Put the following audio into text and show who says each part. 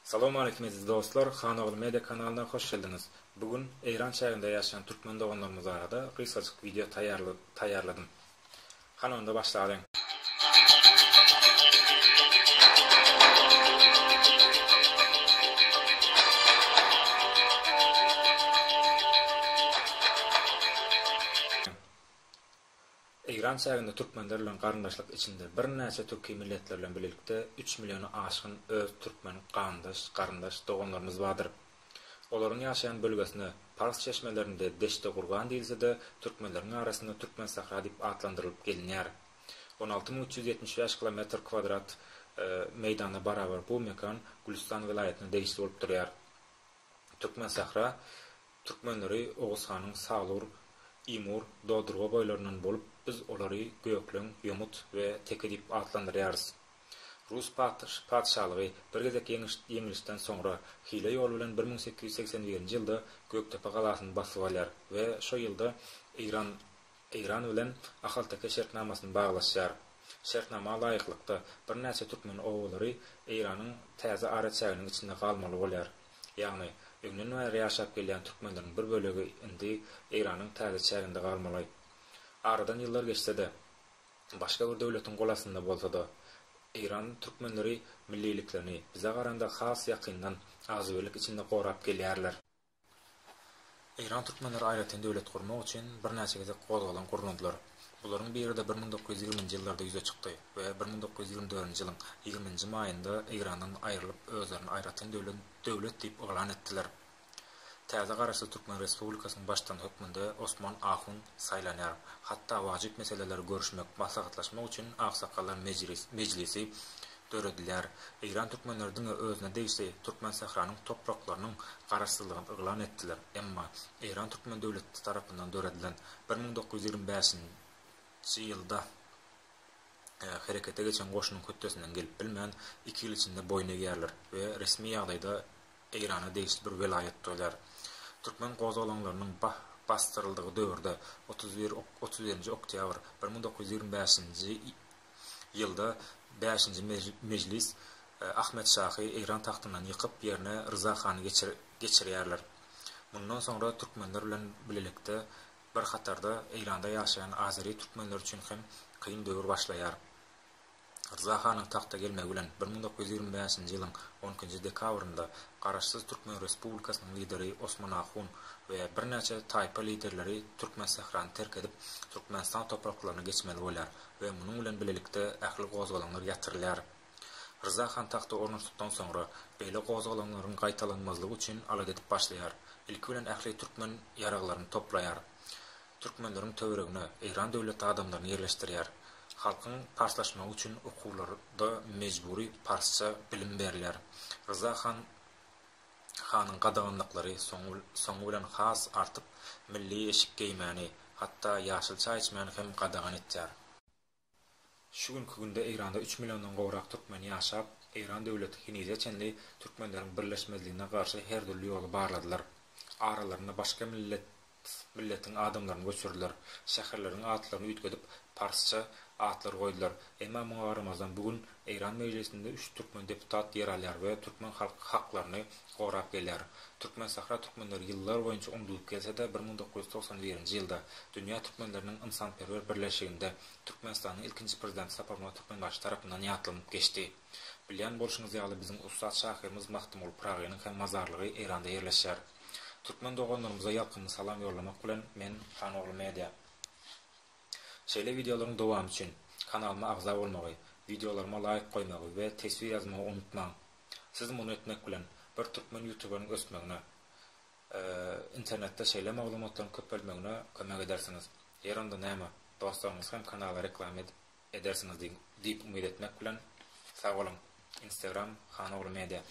Speaker 1: Assalamu alaykum aziz dostlar. Xanoğlu Media kanalına hoş geldiniz. Bugün İran şehrinde yaşayan Türkmen doğanlarımız arada kısacık video tayarladım. Xanonda başlayalım. İran şehrinde Türkmenler bilen garyndaşlyk içinde bir näçe türki milletler bilen birlikde 3 milyonu aşkın öz Türkmen garyndaş doğanlarımız vardır. Olaryň ýaşaýan bölgesinde Pars çeşmelerinde deşte gurgan diýilse-de Türkmenleriň arasynda Türkmen Sahra diýip adlandyrylyp gelinýär. 16375 km² meýdana barabar bu mekan Gülistan vilayatyna degişli bolup durýar. Türkmen Sahra Türkmenleri Oğuz Hanyň Salur, İmur, Dodurga boýlaryndan bolup biz olary Göklen, Yomut we Teke diýip adlandyrýarys. Rus padşalygy bir gezek ýeňilişden soňra hile ýol bilen 1881-nji ýylda Göktepe galasyny basyp alýar we şo ýylda İran bilen Ahalteke şertnamasyny baglaşýar. Şertnama laýyklykda bir näçe türkmen oglary İranyň täze araçagynyň içinde galmaly bolýar. Ýagny öňden bäri ýaşap gelýän türkmenleriň bir bölegi indi İranyň täze çäginde galmaly. Aradan ýyllar geçse-de başga bir döwletiň golasynda bolsa-da İran türkmenleri milliliklerini bize garanda has ýakyndan azybelik içinde gorap gelýärler. İran türkmenleri aýratyn döwlet gurmak üçin bir näçe gezek gozgalan gurmadylar. Bularyň biri de 1920-nji ýyllarda ýüze çykdy we 1924-nji ýylyň 20-nji maýynda İrandan aýrylyp özlerini aýratyn döwlet diýip elan etdiler. Täze garaşly Türkmen Respublikasynyň başdan hökmünde Osman Ahun saýlanýar. Hatda wajyp meseleleri görüşmek, maslahatlaşmak üçin aksakallar meclisi döredilýär. İran türkmenleri diňe özüne degişli Türkmen Sahranyň topraklarynyň garaşsyzlygyny elan etdiler. Emma İran türkmen döwleti tarapyndan döredilen 1925-nji ýylda herekete geçen goşunyň höttesinden gelip bilmän 2 ýyl içinde boyun egerler we resmi ýagdaýda İrana degişli bir velayet dolar. Türkmen gozgalanlarynyň bastyryldyğı döwürde 31-nji oktyabr 1925-nji ýylda 5-nji mejlis Ahmet Şahy İran tahtyndan ýykyp ýerine Rıza Hany geçirýärler. Bundan sonra türkmenler bilen birlikde bir hatarda İranda ýaşaýan Azeri türkmenler üçin hem kıyın döwür başlaýar. Rıza Hanyň tahta gelmegi bilen 1925-nji ýylyň 10-njy dekabrynda garaşsyz Türkmen Respublikasynyň lideri Osman Ahun we bir näçe taýpa liderleri Türkmen Sahrany terk edip Türkmenistan topraklaryna geçmeli bolýar we munyň bilen birlikde ähli gozgalanlar ýatyrylýar. Rıza Han tahta ornaşdykdan soňra beýle gozgalanlaryň gaýtalanmazlygy üçin alad edip başlaýar. Ilki bilen ähli türkmen ýaraglaryny toplaýar. Türkmenleriň töweregine İran döwleti adamlaryny ýerleşdirýär. Halkyň parslaşmagy üçin okuwlarda mejburi parsça bilim berilýär. Rıza Hanyň gadaganlyklary soňu bilen has artyp milli eşik geýmäni, hatda ýaşyl çaý içmäni hem gadagan etýär. Şu günkü günde İranda 3 milyondan gowrak türkmen ýaşap, İran döwleti hinize çenli türkmenleriň birleşmezligine garşy her türlü ýoly barladylar. Aralaryna başga milletin adamlaryny göçürdiler. Şäherleriň atlaryny üýtgedip parsça atlar goýdular. Emma muňa garamazdan bugün İran meclisinde 3 türkmen deputat yer alýar we türkmen haklaryny gorap gelýär. Türkmen Sahra türkmenleri ýyllar boýunça umdulyp gelse-de 1991-nji ýylda dünýä türkmenleriniň insanperwer birleşiginde Türkmenistanyň ilkinji prezidenti Saparmurat Türkmenbaşy tarapyndan ýatlynyp geçdi. Bilýän bolşyňyz ýaly bizim Ustad Şahyrymyz Mahtumul Pragynyň hem mazarlygy Iranda ýerleşýär. Türkmen doganlarymyza ýakyn salam ýorlamak bilen men Xanoğlu Media. Şeýle videolaryň dowamy üçin kanalyma agza bolmagy, videolaryma laýyk goýmagy we tesbih ýazmagy unutmaň. Siz muny etmek bilen bir türkmen YouTuberyň ösmegine, internetde şeýle maglumatlaryň köpelmegine kömek edersiniz. Ýer onda näme dostlaryňyz hem kanala reklam edersiniz diýip umyt etmek bilen sag bolun. Instagram Xanoğlu Media.